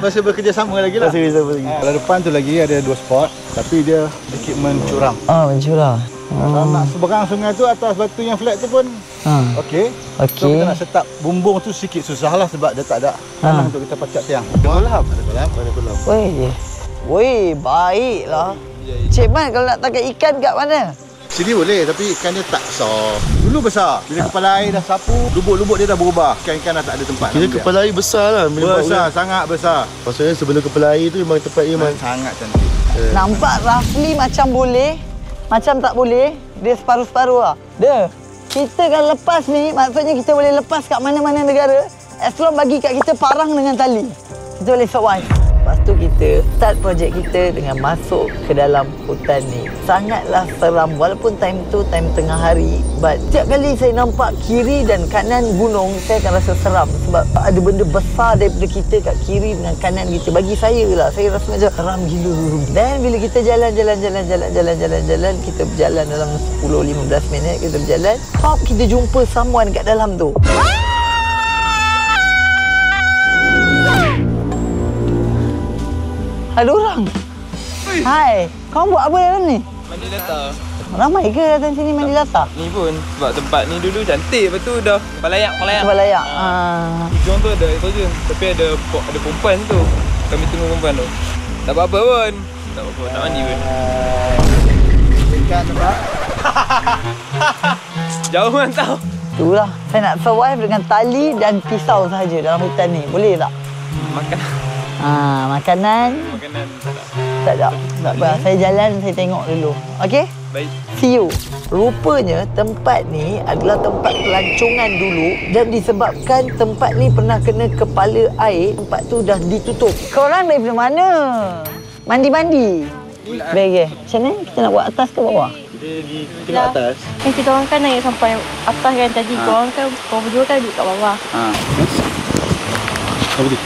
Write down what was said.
masih bekerjasama lagi lah. Masih bekerjasama lagi. Kalau depan tu lagi ada 2 spot, tapi dia sedikit mencuram. Mencuram. Kalau nak seberang sungai tu, atas batu yang flat tu pun okey. So kita nak set up bumbung tu sikit susah lah sebab dia tak ada tanah untuk kita pacak tiang. Ada kolam. Weh, baiklah. Cik Man, kalau nak tangkap ikan kat mana? Sini boleh, tapi ikan dia tak besar. Dulu besar. Bila kepala air dah sapu, lubuk-lubuk dia dah berubah. Ikan-ikan dah tak ada tempat. Kira kepala air besar lah. Besar, sangat besar. Maksudnya sebelum kepala air tu memang tempat dia memang sangat cantik. Nampak roughly macam boleh, macam tak boleh. Dia separuh-separuh lah. Kita kalau lepas ni, maksudnya kita boleh lepas kat mana-mana negara. As long bagi kat kita parang dengan tali. Kita boleh survive. Lepas tu kita start projek kita dengan masuk ke dalam hutan ni. Sangatlah seram walaupun time tu time tengah hari. But setiap kali saya nampak kiri dan kanan gunung, saya akan rasa seram. Sebab ada benda besar daripada kita kat kiri dengan kanan kita. Bagi saya lah, saya rasa macam seram gila. Dan bila kita jalan, kita berjalan dalam 10-15 minit, kita berjalan. Pop, kita jumpa someone kat dalam tu. Ada orang. Hai, kau buat apa dalam ni? Mandi latar. Ramai ke datang sini mandi latar? Ni pun sebab tempat ni dulu cantik, lepas tu dah palayak. Palayak. Hujung tu ada itu je. Tapi ada perempuan tu. Kami tunggu perempuan tu. Tak apa-apa pun. Tak apa-apa, nak mandi pun. Ikan tempat. Jauh kan tau. Itulah, saya nak survive dengan tali dan pisau sahaja dalam hutan ni. Boleh tak? Makan. Makanan tak ada. Tak apa. Saya jalan, saya tengok dulu. Okey? Baik. See you. Rupanya tempat ni adalah tempat pelancongan dulu dan disebabkan tempat ni pernah kena kepala air, tempat tu dah ditutup. Korang daripada mana? Mandi-mandi? Baik. Macam mana? Kita nak buat atas ke bawah? Kita kat atas. Kita orang kan naik sampai atas kan tadi. Korang berdua kan duduk kat bawah. Apa tu?